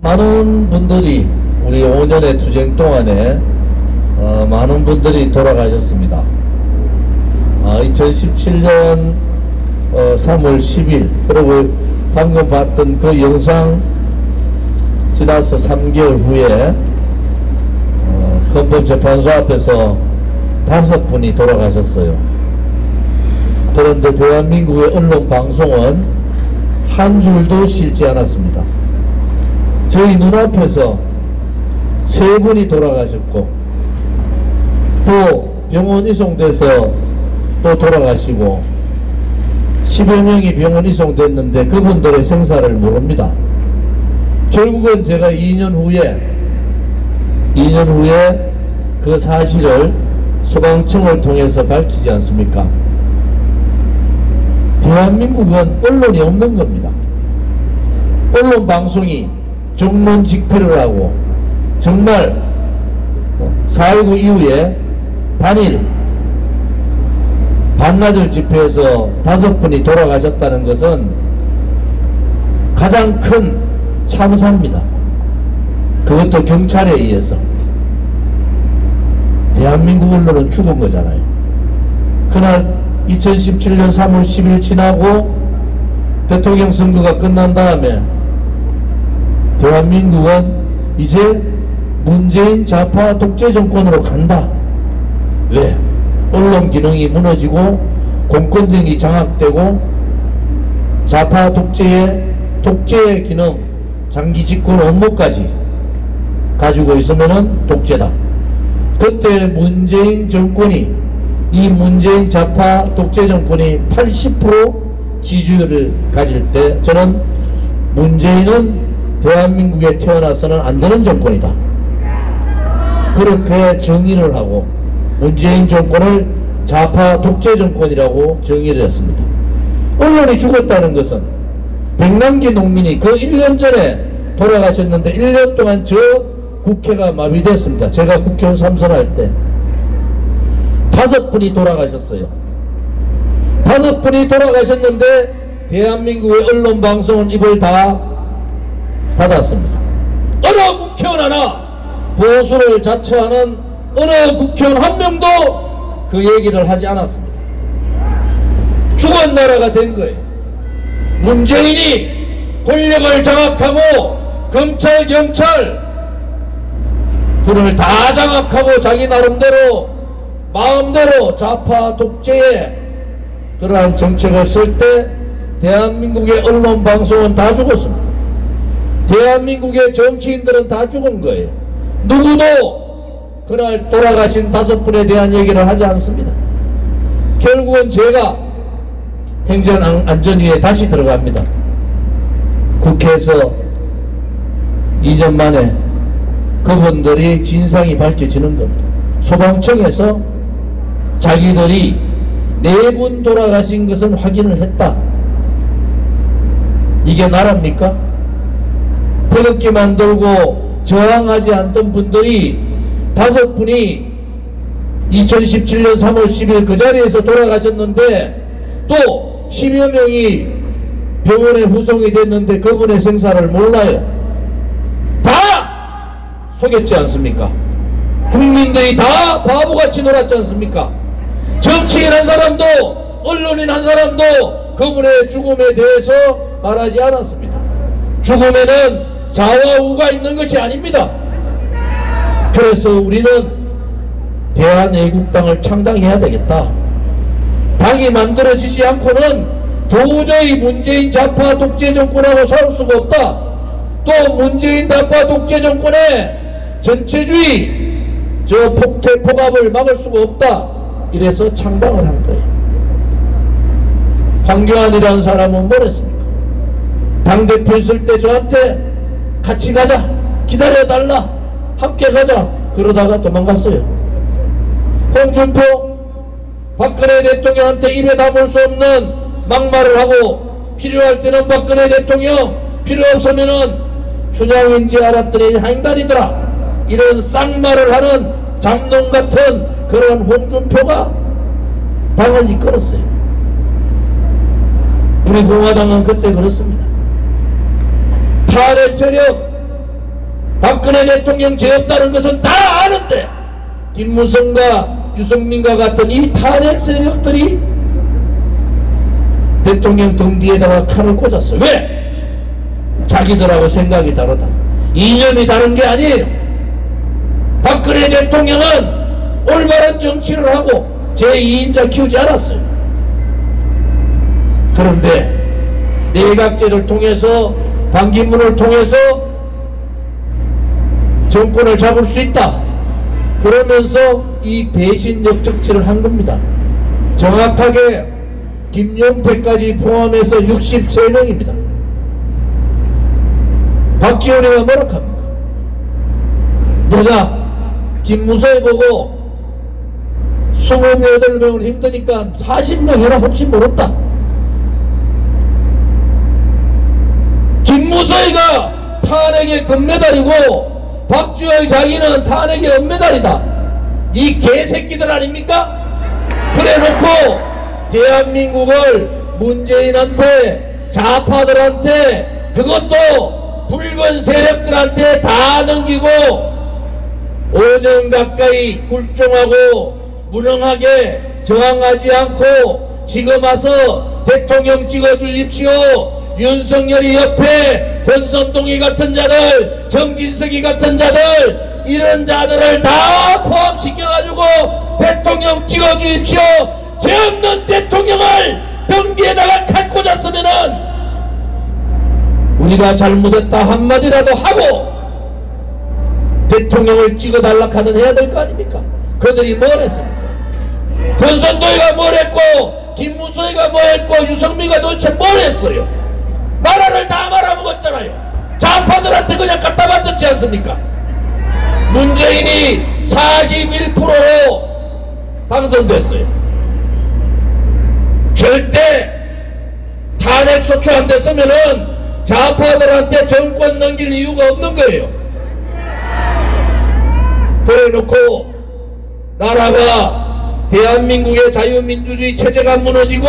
많은 분들이 우리 5년의 투쟁 동안에 많은 분들이 돌아가셨습니다. 2017년 3월 10일 그리고 방금 봤던 그 영상 지나서 3개월 후에 헌법재판소 앞에서 5분이 돌아가셨어요. 그런데 대한민국의 언론 방송은 한 줄도 실지 않았습니다. 저희 눈앞에서 3분이 돌아가셨고 또 병원 이송돼서 또 돌아가시고 10여 명이 병원 이송됐는데 그분들의 생사를 모릅니다. 결국은 제가 2년 후에 그 사실을 소방청을 통해서 밝히지 않습니까? 대한민국은 언론이 없는 겁니다. 언론 방송이 정론직폐를 하고 정말 4.19 이후에 단일 반나절 집회에서 5분이 돌아가셨다는 것은 가장 큰 참사입니다. 그것도 경찰에 의해서. 대한민국 언론은 죽은 거잖아요. 그날 2017년 3월 10일 지나고 대통령 선거가 끝난 다음에 대한민국은 이제 문재인 좌파 독재 정권으로 간다. 왜? 언론 기능이 무너지고 공권력이 장악되고 좌파 독재의 기능, 장기 집권 업무까지 가지고 있으면은 독재다. 그때 문재인 정권이, 이 문재인 좌파 독재 정권이 80% 지지율을 가질 때 저는 문재인은 대한민국에 태어나서는 안 되는 정권이다. 그렇게 정의를 하고 문재인 정권을 좌파 독재 정권이라고 정의를 했습니다. 언론이 죽었다는 것은 백남기 농민이 그 1년 전에 돌아가셨는데 1년 동안 저 국회가 마비됐습니다. 제가 국회의원 3선할 때 5분이 돌아가셨어요. 5분이 돌아가셨는데 대한민국의 언론 방송은 입을 다 닫았습니다. 어느 국회의원 하나, 보수를 자처하는 어느 국회의원 한 명도 그 얘기를 하지 않았습니다. 죽은 나라가 된 거예요. 문재인이 권력을 장악하고 검찰, 경찰, 군을 다 장악하고 자기 나름대로 마음대로 좌파 독재의 그러한 정책을 쓸 때 대한민국의 언론 방송은 다 죽었습니다. 대한민국의 정치인들은 다 죽은 거예요. 누구도 그날 돌아가신 5분에 대한 얘기를 하지 않습니다. 결국은 제가 행정안전위에 다시 들어갑니다. 국회에서 2년 만에 그분들이 진상이 밝혀지는 겁니다. 소방청에서 자기들이 4분 돌아가신 것은 확인을 했다. 이게 나라입니까? 태극기 만들고 저항하지 않던 분들이 5분이 2017년 3월 10일 그 자리에서 돌아가셨는데 또 10여 명이 병원에 후송이 됐는데 그분의 생사를 몰라요. 다 속였지 않습니까? 국민들이 다 바보같이 놀았지 않습니까? 정치인 한 사람도 언론인 한 사람도 그분의 죽음에 대해서 말하지 않았습니다. 죽음에는 자와 우가 있는 것이 아닙니다. 그래서 우리는 대한애국당을 창당해야 되겠다. 당이 만들어지지 않고는 도저히 문재인 좌파 독재 정권하고 살 수가 없다. 또 문재인 좌파 독재 정권의 전체주의 저 폭압을 막을 수가 없다. 이래서 창당을 한 거예요. 황교안이라는 사람은 뭘 했습니까? 당대표 있을 때 저한테 같이 가자, 기다려달라, 함께 가자, 그러다가 도망갔어요. 홍준표 박근혜 대통령한테 입에 담을 수 없는 막말을 하고 필요할 때는 박근혜 대통령, 필요 없으면은 춘향인지 알았더니 행단이더라, 이런 쌍말을 하는 잡놈 같은 그런 홍준표가 당을 이끌었어요. 우리 공화당은 그때 그렇습니다. 탄핵 세력, 박근혜 대통령 죄 없다는 것은 다 아는데 김무성과 유승민과 같은 이 탄핵 세력들이 대통령 등 뒤에다가 칼을 꽂았어요. 왜? 자기들하고 생각이 다르다. 이념이 다른 게 아니에요. 박근혜 대통령은 올바른 정치를 하고 제2인자 키우지 않았어요. 그런데 내각제를 통해서 반기문을 통해서 정권을 잡을 수 있다. 그러면서 이 배신적 정치를 한 겁니다. 정확하게 김용태까지 포함해서 63명입니다. 박지원이가 뭐라 합니까? 내가 김무성이 보고 28명을 힘드니까 40명 해라 혹시 모른다. 김무성이가 탄핵의 금메달이고 박주영이 자기는 탄핵의 은메달이다. 이 개새끼들 아닙니까? 그래 놓고 대한민국을 문재인한테 좌파들한테 그것도 붉은 세력들한테 다 넘기고 5년 가까이 굴종하고 무능하게 저항하지 않고 지금 와서 대통령 찍어주십시오. 윤석열이 옆에 권선동이 같은 자들, 정진석이 같은 자들, 이런 자들을 다 포함시켜가지고 대통령 찍어주십시오. 죄 없는 대통령을 등뒤에다가 칼 꽂았으면은 우리가 잘못했다 한마디라도 하고 대통령을 찍어달라 하든 해야 될 거 아닙니까? 그들이 뭘 했습니까? 권선동이가 뭘 했고 김무성이가 뭘 했고 유승민이가 도대체 뭘 했어요? 나라를 다 말아먹었잖아요. 좌파들한테 그냥 갖다 바쳤지 않습니까? 문재인이 41%로 당선됐어요. 절대 탄핵 소추 안 됐으면은 좌파들한테 정권 넘길 이유가 없는 거예요. 그래 놓고 나라가 대한민국의 자유민주주의 체제가 무너지고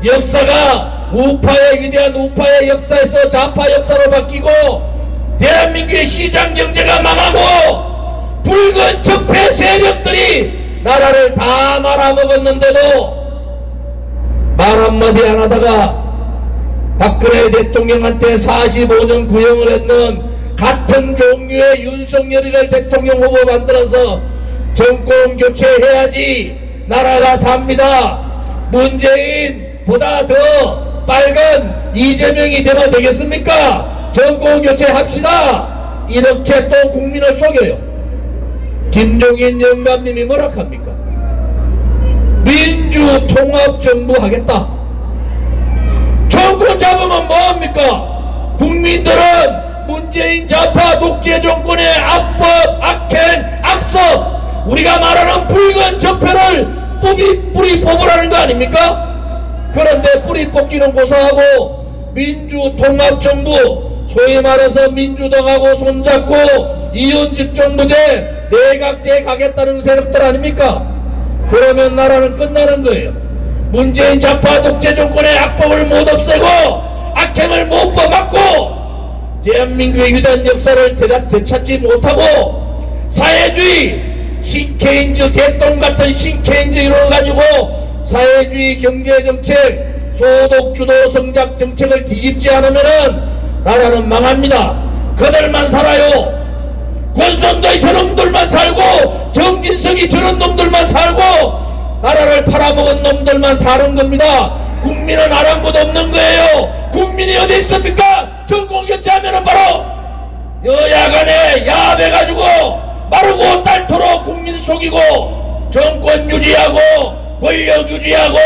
역사가 우파의 위대한 우파의 역사에서 좌파 역사로 바뀌고 대한민국의 시장 경제가 망하고 붉은 적폐 세력들이 나라를 다 말아먹었는데도 말 한마디 안 하다가 박근혜 대통령한테 45년 구형을 했는 같은 종류의 윤석열이를 대통령 후보 만들어서 정권 교체해야지 나라가 삽니다. 문재인보다 더 빨간 이재명이 되면 되겠습니까? 정권 교체합시다. 이렇게 또 국민을 속여요. 김종인 영감님이 뭐라 합니까? 민주통합정부 하겠다. 정권 잡으면 뭐합니까? 국민들은 문재인 좌파 독재 정권의 악법, 악행, 악섭, 우리가 말하는 붉은 적폐를 뿌리 뽑으라는 거 아닙니까? 그런데 뿌리 뽑기는 고사하고 민주통합정부, 소위 말해서 민주당하고 손잡고 이혼집정부제, 내각제 가겠다는 세력들 아닙니까? 그러면 나라는 끝나는 거예요. 문재인 좌파 독재 정권의 악법을 못 없애고 악행을 못 막고 대한민국의 위대한 역사를 되찾지 못하고 사회주의 신케인즈 대똥 같은 신케인즈 이뤄가지고 사회주의 경제정책 소득주도 성장 정책을 뒤집지 않으면은 나라는 망합니다. 그들만 살아요. 권선도의 저놈들만 살고 정진석이 저런 놈들만 살고 나라를 팔아먹은 놈들만 사는 겁니다. 국민은 아랑곳 없는 거예요. 국민이 어디 있습니까? 정권교체하면은 바로 여야간에 야합해가지고 마르고 닳도록 국민 속이고 정권 유지하고 권력 유지하고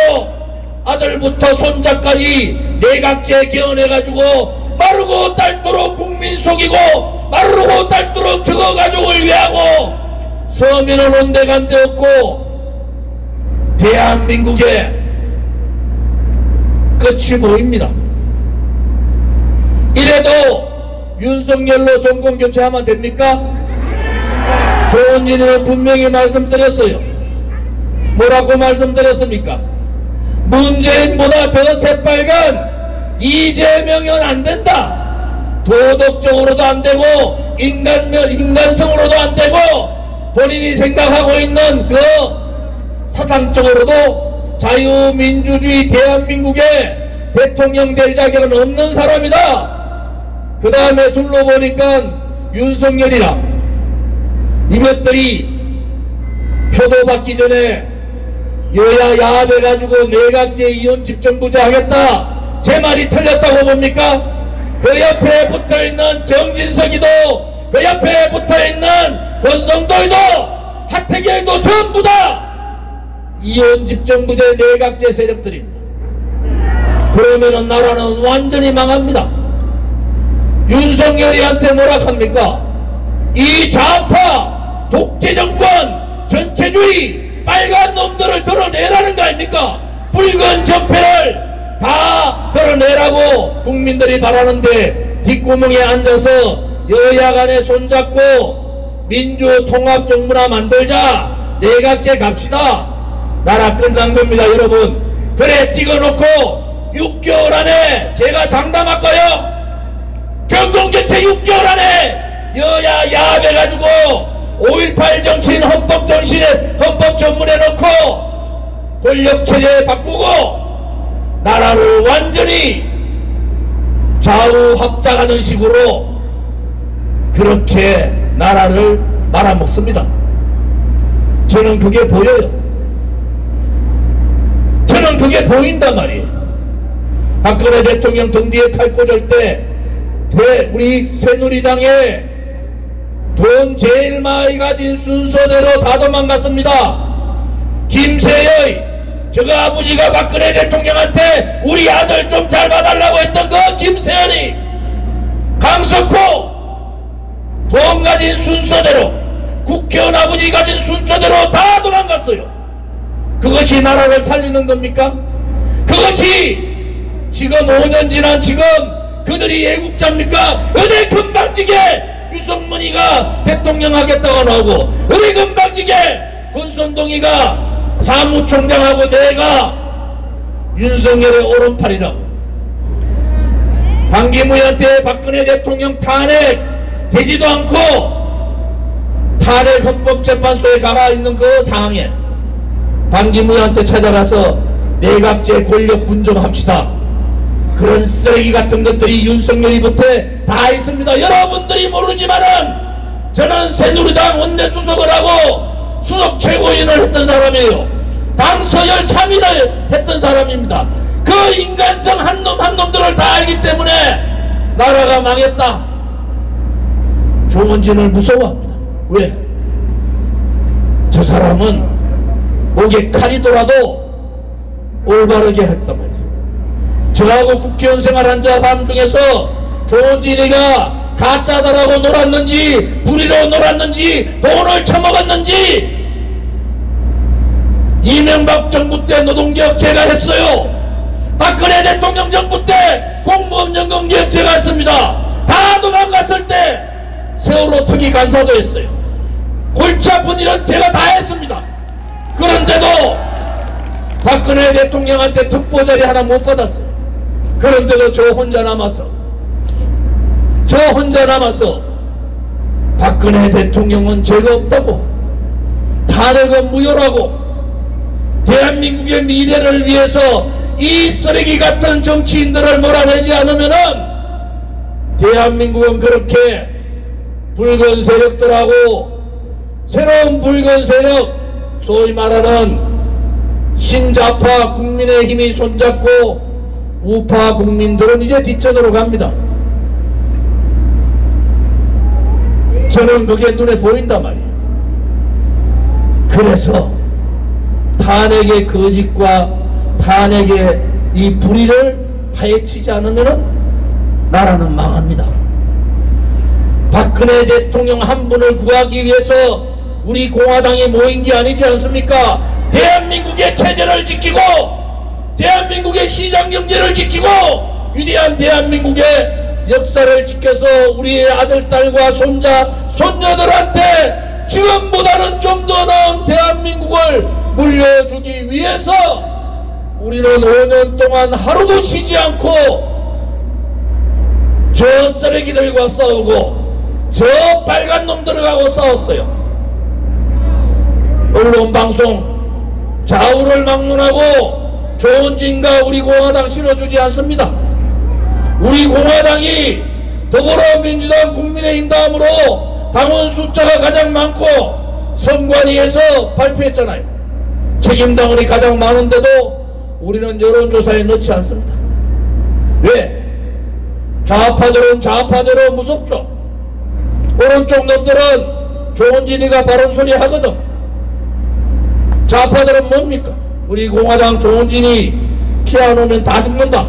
아들부터 손자까지 내각제 개헌해가지고 마르고 닳도록 국민 속이고 마르고 닳도록 저거 가족을 위하고 서민은 온데간데 없고 대한민국의 끝이 보입니다. 이래도 윤석열로 정권 교체하면 됩니까? 좋은 일은 분명히 말씀드렸어요. 뭐라고 말씀드렸습니까? 문재인보다 더 새빨간 이재명은 안 된다. 도덕적으로도 안 되고 인간성으로도 안 되고 본인이 생각하고 있는 그 사상적으로도 자유민주주의 대한민국의 대통령 될 자격은 없는 사람이다. 그 다음에 둘러보니까 윤석열이랑 이것들이 표도 받기 전에 여야 야합해가지고 내각제 이혼 집정부제 하겠다. 제 말이 틀렸다고 봅니까? 그 옆에 붙어있는 정진석이도 그 옆에 붙어있는 권성도이도 하태경도 전부 다 이혼 집정부제 내각제 세력들입니다. 그러면은 나라는 완전히 망합니다. 윤석열이한테 뭐라 합니까? 이 좌파 독재 정권 전체주의 빨간 놈들을 드러내라는 거 아닙니까? 붉은 적폐를 다 드러내라고 국민들이 바라는데 뒷구멍에 앉아서 여야 간에 손잡고 민주통합정부나 만들자, 내각제 갑시다. 나라 끝난 겁니다, 여러분. 그래 찍어놓고 6개월 안에 제가 장담할까요? 경공개최 6개월 안에 여야 야합해가지고 5.18 정신 헌법 전문에 놓고 권력체제 바꾸고 나라를 완전히 좌우 확장하는 식으로 그렇게 나라를 말아먹습니다. 저는 그게 보여요. 저는 그게 보인단 말이에요. 박근혜 대통령 등 뒤에 칼 꽂을 때 우리 새누리당에 돈 제일 많이 가진 순서대로 다 도망갔습니다. 김세의 저거 아버지가 박근혜 대통령한테 우리 아들 좀 잘 봐달라고 했던 그 김세연이, 강석호 돈 가진 순서대로, 국회의원 아버지 가진 순서대로 다 도망갔어요. 그것이 나라를 살리는 겁니까? 그것이 지금 5년 지난 지금 그들이 애국자입니까? 어디 금방지게 유승민이가 대통령 하겠다고 나오고 어디 금방지게 권선동이가 사무총장하고 내가 윤석열의 오른팔이라고. 반기문한테 박근혜 대통령 탄핵 되지도 않고 탄핵 헌법재판소에 가가 있는 그 상황에 반기문한테 찾아가서 내각제 권력 분정합시다. 그런 쓰레기 같은 것들이 윤석열이 겉에 다 있습니다. 여러분들이 모르지만은 저는 새누리당 원내수석을 하고 수석 최고위원을 했던 사람이에요. 당 서열 3위를 했던 사람입니다. 그 인간성 한 놈 한 놈들을 다 알기 때문에 나라가 망했다. 조원진을 무서워합니다. 왜? 저 사람은 목에 칼이 돌아도 올바르게 했단 말이에요. 저하고 국회의원 생활한 사람 중에서 조원진이가 가짜다라고 놀았는지 불의로 놀았는지 돈을 처먹었는지 이명박 정부 때 노동개혁 제가 했어요. 박근혜 대통령 정부 때 공무원 연금개혁 제가 했습니다. 다 도망갔을 때 세월호 특위 간사도 했어요. 골치 아픈 일은 제가 다 했습니다. 그런데도 박근혜 대통령한테 특보자리 하나 못 받았어요. 그런데도 저 혼자 남았어. 박근혜 대통령은 죄가 없다고, 탄핵은 무효라고, 대한민국의 미래를 위해서 이 쓰레기 같은 정치인들을 몰아내지 않으면은 대한민국은 그렇게 붉은 세력들하고 새로운 붉은 세력, 소위 말하는 신좌파 국민의힘이 손잡고 우파 국민들은 이제 뒷전으로 갑니다. 저는 그게 눈에 보인단 말이에요. 그래서 탄핵의 거짓과 탄핵의 이 불의를 파헤치지 않으면 나라는 망합니다. 박근혜 대통령 한 분을 구하기 위해서 우리 공화당이 모인 게 아니지 않습니까? 대한민국의 체제를 지키고 대한민국의 시장경제를 지키고 위대한 대한민국의 역사를 지켜서 우리의 아들, 딸과 손자, 손녀들한테 지금보다는 좀 더 나은 대한민국을 물려주기 위해서 우리는 5년 동안 하루도 쉬지 않고 저 쓰레기들과 싸우고 저 빨간 놈들하고 싸웠어요. 언론방송 좌우를 막론하고 조은진과 우리 공화당 실어주지 않습니다. 우리 공화당이 더불어민주당 국민의힘 다음으로 당원 숫자가 가장 많고 선관위에서 발표했잖아요. 책임당원이 가장 많은데도 우리는 여론조사에 넣지 않습니다. 왜? 좌파들은 좌파대로 무섭죠. 오른쪽 놈들은 조은진이가 바른 소리 하거든. 좌파들은 뭡니까? 우리 공화당 조은진이 키 안 오면 다 죽는다.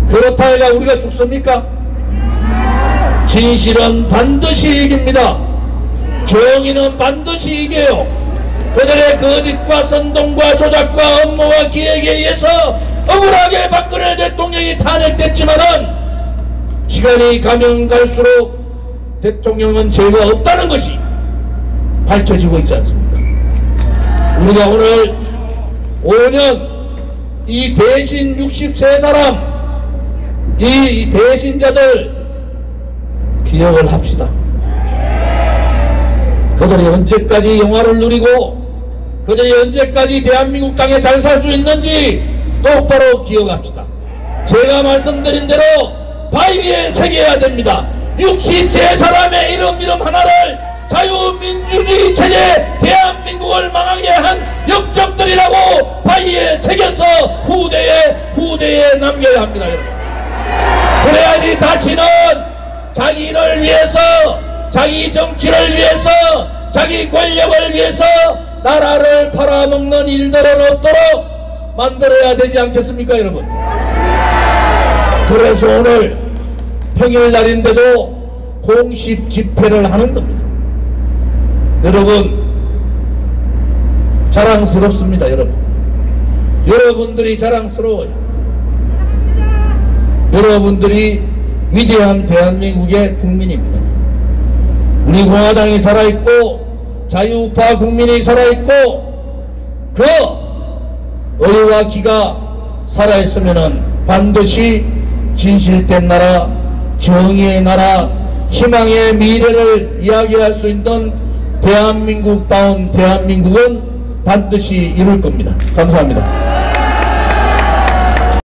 그렇다 해가 우리가 죽습니까? 진실은 반드시 이깁니다. 정의는 반드시 이겨요. 그들의 거짓과 선동과 조작과 업무와 기획에 의해서 억울하게 박근혜 대통령이 탄핵됐지만은 시간이 가면 갈수록 대통령은 죄가 없다는 것이 밝혀지고 있지 않습니까? 우리가 오늘 5년 이 배신 63사람 이 배신자들 기억을 합시다. 그들이 언제까지 영화를 누리고 그들이 언제까지 대한민국 땅에 잘 살 수 있는지 똑바로 기억합시다. 제가 말씀드린 대로 바위에 새겨야 됩니다. 63사람의 이름 하나를 자유민주주의 체제 대한민국을 망하게 한 역적들이라고 바위에 새겨서 후대에 남겨야 합니다. 여러분. 그래야지 다시는 자기를 위해서 자기 정치를 위해서 자기 권력을 위해서 나라를 팔아먹는 일들은 없도록 만들어야 되지 않겠습니까 여러분. 그래서 오늘 평일날인데도 공식 집회를 하는 겁니다. 여러분 자랑스럽습니다. 여러분들이 자랑스러워요. 여러분들이 위대한 대한민국의 국민입니다. 우리 공화당이 살아있고 자유우파 국민이 살아있고 그 의와 기가 살아있으면은 반드시 진실된 나라, 정의의 나라, 희망의 미래를 이야기할 수 있는 대한민국다운 대한민국은 반드시 이룰 겁니다. 감사합니다.